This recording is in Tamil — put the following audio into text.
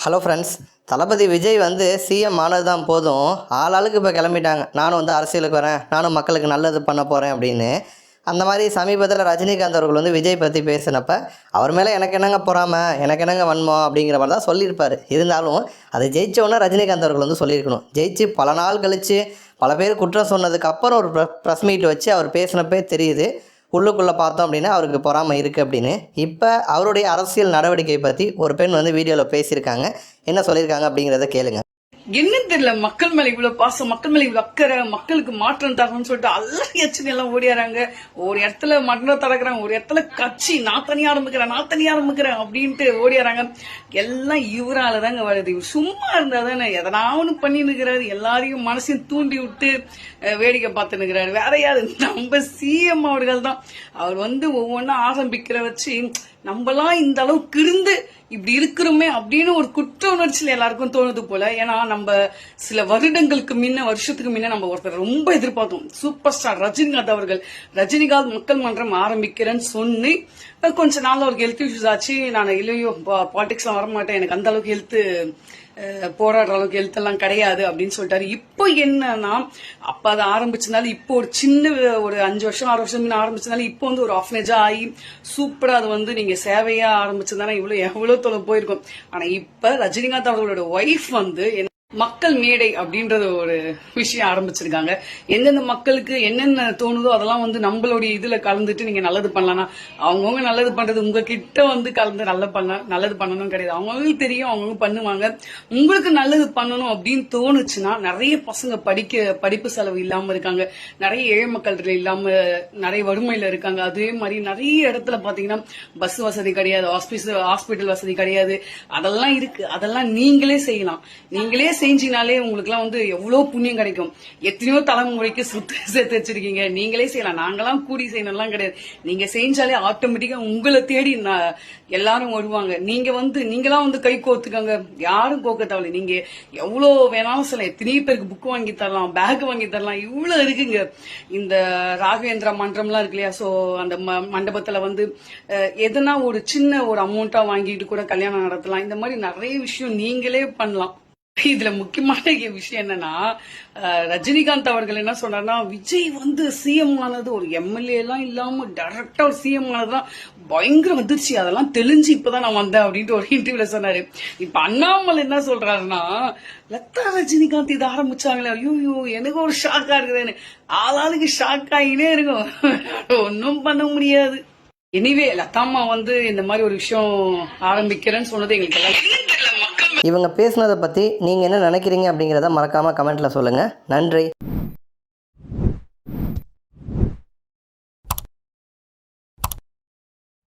ஹலோ ஃப்ரெண்ட்ஸ், தளபதி விஜய் வந்து சிஎம் ஆனது தான் போதும், ஆளாளுக்கு இப்போ கிளம்பிட்டாங்க. நானும் வந்து அரசியலுக்கு வரேன், நானும் மக்களுக்கு நல்லது பண்ண போகிறேன் அப்படின்னு. அந்த மாதிரி சமீபத்தில் ரஜினிகாந்த் அவர்கள் வந்து விஜய் பற்றி பேசினப்ப, அவர் மேலே எனக்கு என்னங்க பொறாமை, எனக்கு என்னங்க வன்மம் அப்படிங்கிற மாதிரி தான் சொல்லியிருப்பார். இருந்தாலும் அதை ஜெயித்தோன்னே ரஜினிகாந்த் அவர்கள் வந்து சொல்லியிருக்கணும். ஜெயிச்சு பல நாள் கழித்து பல பேர் குற்றம் சொன்னதுக்கு அப்புறம் ஒரு ப்ரெஸ் மீட் வச்சு அவர் பேசினப்பே தெரியுது, உள்ளுக்குள்ளே பார்த்தோம் அப்படின்னா அவருக்கு பொறாமை இருக்குது அப்படின்னு. இப்போ அவருடைய அரசியல் நடவடிக்கை பற்றி ஒரு பெண் வந்து வீடியோவில் பேசியிருக்காங்க. என்ன சொல்லியிருக்காங்க அப்படிங்கிறத கேளுங்க. என்னன்னு தெரியல, மக்கள் மேல இவ்வளவு பாசம், மக்கள் மேல இவ்வளவு அக்கறை, மக்களுக்கு மாற்றம் தரணும்னு சொல்லிட்டு எல்லாம் எச்சனை எல்லாம் ஓடியாராங்க. ஒரு இடத்துல மரணம் தடக்குறாங்க, ஒரு இடத்துல கட்சி நான் தனியா ஆரம்பிக்கிறேன் அப்படின்ட்டு ஓடியாராங்க. எல்லாம் இவராலதாங்க வருது. இவர் சும்மா இருந்தா தானே எதனாவது பண்ணின்னு இருக்கிறாரு, எல்லாரையும் மனசையும் தூண்டி விட்டு வேடிக்கை பார்த்து நிற்கிறாரு. வேற யாரு? நம்ம சிஎம் அவர்கள் தான். அவர் வந்து ஒவ்வொன்னா ஆரம்பிக்கிற வச்சு நம்மலாம் இந்த அளவுக்கு இருந்து இப்படி இருக்கிறோமே அப்படின்னு ஒரு குற்ற உணர்ச்சியில எல்லாருக்கும் தோணுது போல. ஏன்னா நம்ம சில வருஷத்துக்கு முன்ன நம்ம ஒருத்தர் ரொம்ப எதிர்பார்த்தோம், சூப்பர் ஸ்டார் ரஜினிகாந்த் அவர்கள். ரஜினிகாந்த் மக்கள் மன்றம் ஆரம்பிக்கிறேன்னு சொல்லி கொஞ்ச நாள் அவருக்கு ஹெல்த் இஷ்யூஸ் ஆச்சு. நான் இல்லையோ பாலிடிக்ஸ்லாம் வரமாட்டேன், எனக்கு அந்த அளவுக்கு ஹெல்த் போராடுற அளவுக்கு ஹெல்த் எல்லாம் கிடையாது அப்படின்னு சொல்லிட்டாரு. இப்போ என்னன்னா, அப்ப அதை ஆரம்பிச்சதுனால இப்போ ஒரு சின்ன ஒரு 5 வருஷம் 6 வருஷம் ஆரம்பிச்சதுனால இப்போ வந்து ஒரு ஆஃப்னேஜா ஆகி சூப்பரா அது வந்து நீங்க சேவையா ஆரம்பிச்சதுனால எவ்வளவு தொலை போயிருக்கும். ஆனா இப்ப ரஜினிகாந்த் அவர்களோட ஒய்ஃப் வந்து மக்கள் மேடை அப்படின்றது ஒரு விஷயம் ஆரம்பிச்சிருக்காங்க. எந்தெந்த மக்களுக்கு என்னென்ன தோணுதோ அதெல்லாம் வந்து நம்மளுடைய இதுல கலந்துட்டு நீங்க நல்லது பண்ணலாம். அவங்கவுங்க நல்லது பண்றது உங்ககிட்ட வந்து கலந்து நல்லது பண்ணணும் கிடையாது. அவங்களுக்கு தெரியும், அவங்கவுங்க பண்ணுவாங்க. உங்களுக்கு நல்லது பண்ணணும் அப்படின்னு தோணுச்சுன்னா, நிறைய பசங்க படிப்பு செலவு இல்லாம இருக்காங்க, நிறைய ஏழை மக்கள் இல்லாம நிறைய வறுமையில இருக்காங்க. அதே மாதிரி நிறைய இடத்துல பாத்தீங்கன்னா பஸ் வசதி கிடையாது, ஹாஸ்பிட்டல் வசதி கிடையாது. அதெல்லாம் இருக்கு. அதெல்லாம் நீங்களே செய்யலாம். நீங்களே செஞ்சினாலே உங்களுக்கு எல்லாம் வந்து எவ்வளவு புண்ணியம் கிடைக்கும். எத்தனையோ தலைமுறைக்கு சொத்து சேர்த்து வச்சிருக்கீங்க, நீங்களே செய்யலாம். நாங்கெல்லாம் கூடி செய்யணும்லாம் கிடையாது. நீங்க செஞ்சாலே ஆட்டோமேட்டிக்கா உங்களை தேடி எல்லாரும் வருவாங்க. நீங்களாம் வந்து கை கோத்துக்காங்க, யாரும் கோக்க தேவையில்லை. நீங்க எவ்வளவு வேணாலும் சொல்லலாம். எத்தனையோ பேருக்கு புக் வாங்கி தரலாம், பேக் வாங்கி தரலாம், இவ்வளவு இருக்குங்க. இந்த ராகவேந்திரா மன்றம்லாம் இருக்கு இல்லையா, சோ அந்த மண்டபத்துல வந்து எதனா ஒரு சின்ன ஒரு அமௌண்டா வாங்கிட்டு கூட கல்யாணம் நடத்தலாம். இந்த மாதிரி நிறைய விஷயம் நீங்களே பண்ணலாம். இதுல முக்கியமான விஷயம் என்னன்னா, ரஜினிகாந்த் அவர்கள் என்ன சொன்னார்னா, விஜய் வந்து சிஎம் ஆனது ஒரு எம்எல்ஏ எல்லாம் இல்லாம டைரக்டா ஒரு சிஎம் ஆனதுதான் பயங்கர வந்துருச்சு, அதெல்லாம் தெளிஞ்சு இப்பதான் நான் வந்தேன் அப்படின்ட்டு ஒரு இன்டர்வியூல சொன்னாரு. இப்ப அண்ணாமலை என்ன சொல்றாருன்னா, லதா ரஜினிகாந்த் இதை ஆரம்பிச்சாங்களே, ஐயோ எனக்கு ஒரு ஷாக்கா இருக்குதுன்னு. ஆளாளுக்கு ஷாக் ஆகினே இருக்கும், ஒன்னும் பண்ண முடியாது. எனிவே லதாமா வந்து இந்த மாதிரி ஒரு விஷயம் ஆரம்பிக்கிறேன்னு சொன்னது எங்களுக்கு எல்லாம். இவங்க பேசுனதை பற்றி நீங்கள் என்ன நினைக்கிறீங்க அப்படிங்கிறத மறக்காமல் கமெண்ட்டில் சொல்லுங்கள். நன்றி.